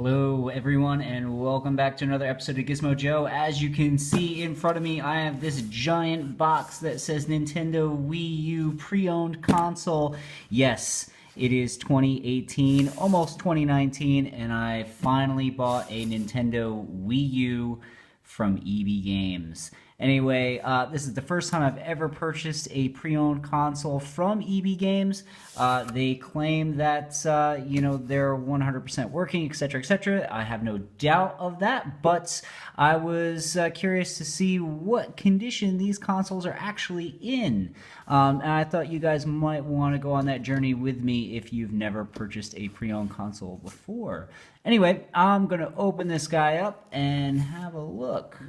Hello everyone and welcome back to another episode of Gizmo Joe. As you can see in front of me, I have this giant box that says Nintendo Wii U pre-owned console. Yes, it is 2018, almost 2019, and I finally bought a Nintendo Wii U from EBGames. Anyway, this is the first time I've ever purchased a pre-owned console from EBGames. They claim that, they're 100% working, etc., etc. I have no doubt of that, but I was curious to see what condition these consoles are actually in. And I thought you guys might want to go on that journey with me if you've never purchased a pre-owned console before. Anyway, I'm going to open this guy up and have a look.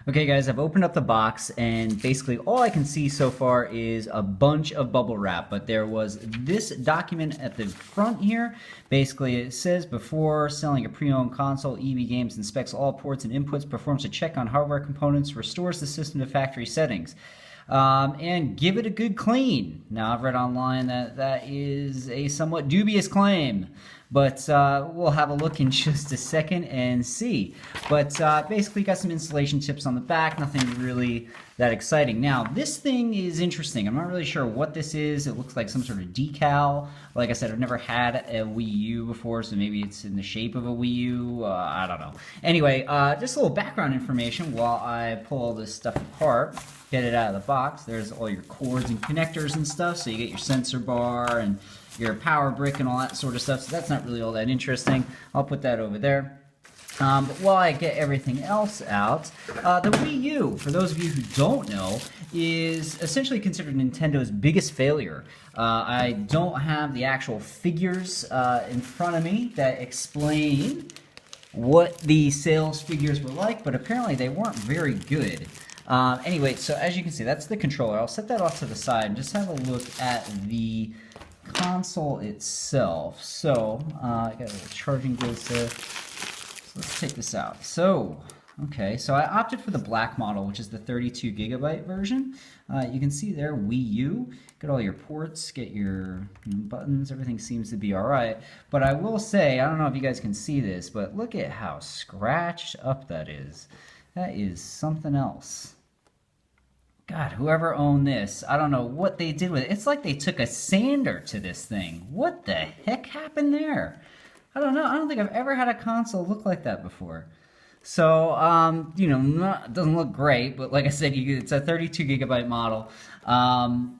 Okay guys, I've opened up the box and basically all I can see so far is a bunch of bubble wrap, but there was this document at the front here. Basically it says, before selling a pre-owned console, EBGames inspects all ports and inputs, performs a check on hardware components, restores the system to factory settings, and give it a good clean. Now I've read online that is a somewhat dubious claim, but we'll have a look in just a second and see. But basically got some installation tips on the back, nothing really that exciting. Now this thing is interesting. I'm not really sure what this is. It looks like some sort of decal. Like I said, I've never had a Wii U before, so maybe it's in the shape of a Wii U. I don't know. Anyway, just a little background information while I pull all this stuff apart. Get it out of the box. There's all your cords and connectors and stuff, so you get your sensor bar and your power brick and all that sort of stuff, so that's not really all that interesting. I'll put that over there. But while I get everything else out, the Wii U, for those of you who don't know, is essentially considered Nintendo's biggest failure. I don't have the actual figures in front of me that explain what the sales figures were like, but apparently they weren't very good. Anyway, so as you can see, that's the controller. I'll set that off to the side and just have a look at the console itself. So, I got a little charging case there. So let's take this out. So, okay, so I opted for the black model, which is the 32 gigabyte version. You can see there, Wii U. Get all your ports, get your buttons, everything seems to be alright. But I will say, I don't know if you guys can see this, but look at how scratched up that is. That is something else. God, whoever owned this, I don't know what they did with it. It's like they took a sander to this thing. What the heck happened there? I don't know. I don't think I've ever had a console look like that before. So, it doesn't look great, but like I said, it's a 32 gigabyte model. And,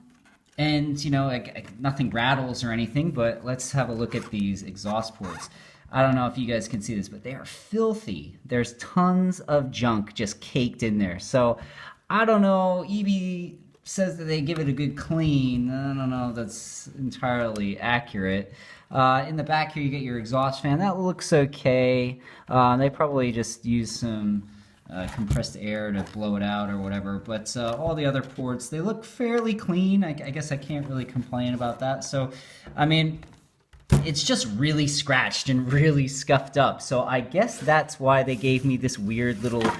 nothing rattles or anything, but let's have a look at these exhaust ports. I don't know if you guys can see this, but they are filthy. There's tons of junk just caked in there. So, I don't know, EB says that they give it a good clean. I don't know if that's entirely accurate. In the back here you get your exhaust fan. That looks okay. They probably just use some compressed air to blow it out or whatever. But all the other ports, they look fairly clean. I guess I can't really complain about that. So, I mean, it's just really scratched and really scuffed up. So I guess that's why they gave me this weird little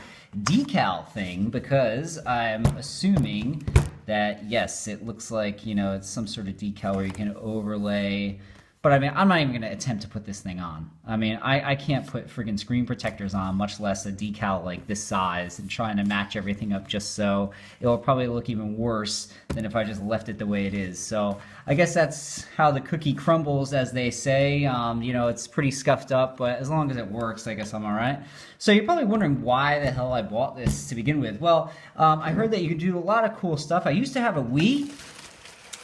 decal thing, because I'm assuming that, yes, it looks like, it's some sort of decal where you can overlay. But I mean, I'm not even going to attempt to put this thing on. I mean, I can't put friggin' screen protectors on, much less a decal like this size, and trying to match everything up just so. It'll probably look even worse than if I just left it the way it is. So I guess that's how the cookie crumbles, as they say. It's pretty scuffed up, but as long as it works, I guess I'm all right. So you're probably wondering why the hell I bought this to begin with. Well, I heard that you can do a lot of cool stuff. I used to have a Wii.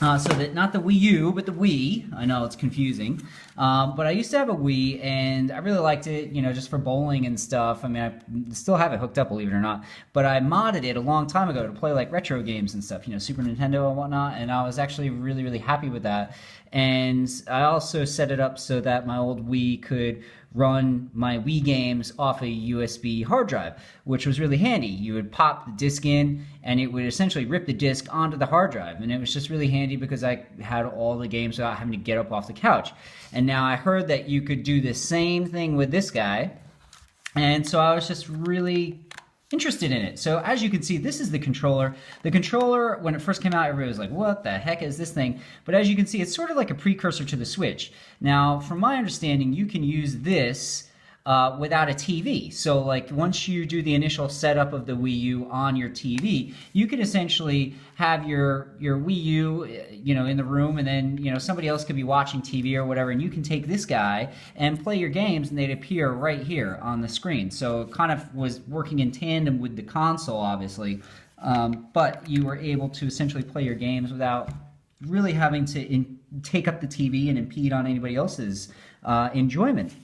So that not the Wii U, but the Wii. I know it's confusing, but I used to have a Wii, and I really liked it, just for bowling and stuff. I mean, I still have it hooked up, believe it or not, but I modded it a long time ago to play like retro games and stuff, Super Nintendo and whatnot, and I was actually really, really happy with that. And I also set it up so that my old Wii could run my Wii games off a USB hard drive, which was really handy. You would pop the disc in, and it would essentially rip the disc onto the hard drive, and it was just really handy because I had all the games without having to get up off the couch. And now I heard that you could do the same thing with this guy, and so I was just really interested in it. So as you can see, this is the controller. The controller, when it first came out, everybody was like, what the heck is this thing? But as you can see, it's sort of like a precursor to the Switch. Now, from my understanding, you can use this without a TV. So like once you do the initial setup of the Wii U on your TV, you can essentially have your Wii U, in the room, and then somebody else could be watching TV or whatever, and you can take this guy and play your games, and they'd appear right here on the screen. So it kind of was working in tandem with the console, obviously, but you were able to essentially play your games without really having to take up the TV and impede on anybody else's enjoyment,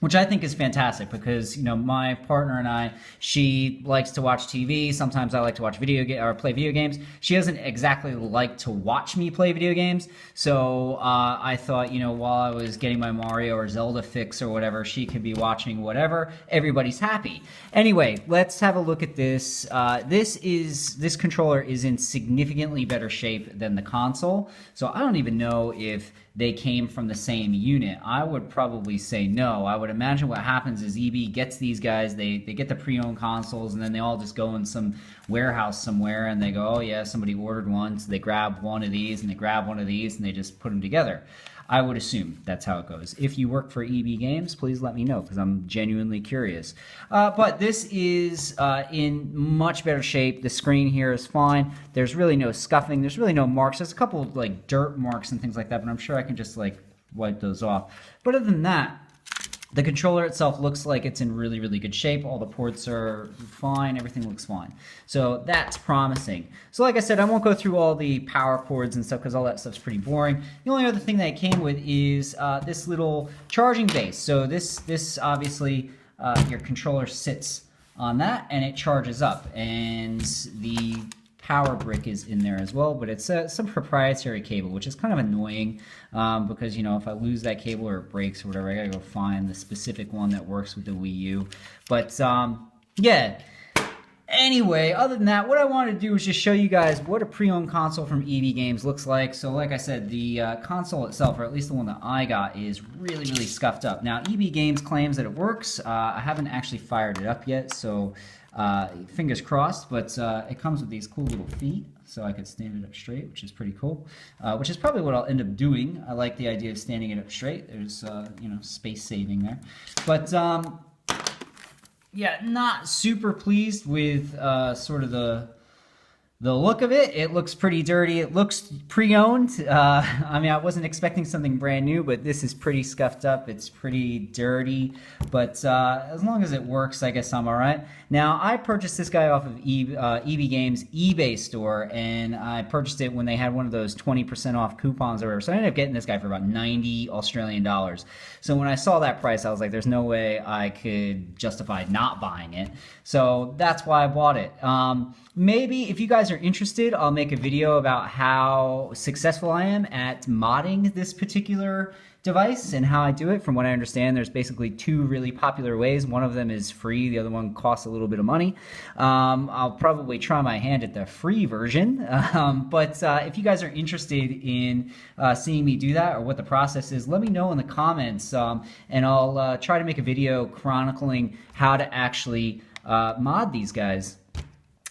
which I think is fantastic because, my partner and I, she likes to watch TV. Sometimes I like to watch play video games. She doesn't exactly like to watch me play video games. So I thought, while I was getting my Mario or Zelda fix or whatever, she could be watching whatever. Everybody's happy. Anyway, let's have a look at this. This controller is in significantly better shape than the console. So I don't even know if they came from the same unit. I would probably say no. I would imagine what happens is EB gets these guys, they get the pre-owned consoles, and then they all just go in some warehouse somewhere, and they go, oh yeah, somebody ordered one, so they grab one of these, and they grab one of these, and they just put them together. I would assume that's how it goes. If you work for EBGames, please let me know, because I'm genuinely curious. But this is in much better shape. The screen here is fine. There's really no scuffing. There's really no marks. There's a couple of like dirt marks and things like that, but I'm sure I can just like wipe those off. But other than that, the controller itself looks like it's in really, really good shape. All the ports are fine. Everything looks fine. So that's promising. So like I said, I won't go through all the power cords and stuff because all that stuff's pretty boring. The only other thing that it came with is this little charging base. So this obviously, your controller sits on that and it charges up. And the power brick is in there as well, but it's some proprietary cable, which is kind of annoying because if I lose that cable or it breaks or whatever, I gotta go find the specific one that works with the Wii U. But yeah, anyway, other than that, what I wanted to do is just show you guys what a pre-owned console from EBGames looks like. So like I said, the console itself, or at least the one that I got, is really, really scuffed up. Now EBGames claims that it works. I haven't actually fired it up yet, so fingers crossed, but it comes with these cool little feet, so I could stand it up straight, which is pretty cool, which is probably what I'll end up doing. I like the idea of standing it up straight. There's, space saving there. But, yeah, not super pleased with sort of the look of it. It looks pretty dirty. It looks pre-owned. I mean, I wasn't expecting something brand new, but this is pretty scuffed up. It's pretty dirty, but as long as it works, I guess I'm all right. Now, I purchased this guy off of EBGames eBay store, and I purchased it when they had one of those 20% off coupons or whatever. So I ended up getting this guy for about 90 Australian dollars. So when I saw that price, I was like, there's no way I could justify not buying it. So that's why I bought it. Maybe if you guys are interested, I'll make a video about how successful I am at modding this particular device and how I do it. From what I understand, there's basically two really popular ways. One of them is free. The other one costs a little bit of money. I'll probably try my hand at the free version. But if you guys are interested in seeing me do that or what the process is, let me know in the comments. And I'll try to make a video chronicling how to actually mod these guys.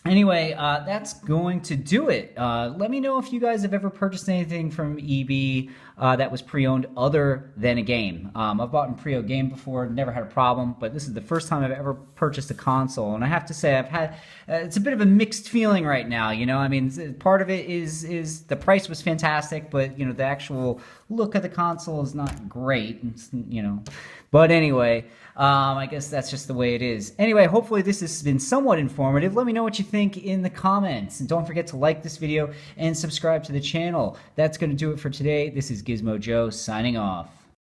Anyway, that's going to do it. Let me know if you guys have ever purchased anything from EB that was pre-owned other than a game. I've bought a pre-owned game before, never had a problem, but this is the first time I've ever purchased a console, and I have to say I've had it's a bit of a mixed feeling right now. I mean, part of it is the price was fantastic, but the actual look of the console is not great. But anyway, I guess that's just the way it is. Anyway, hopefully this has been somewhat informative. Let me know what you think in the comments. And don't forget to like this video and subscribe to the channel. That's going to do it for today. This is Gizmo Joe signing off.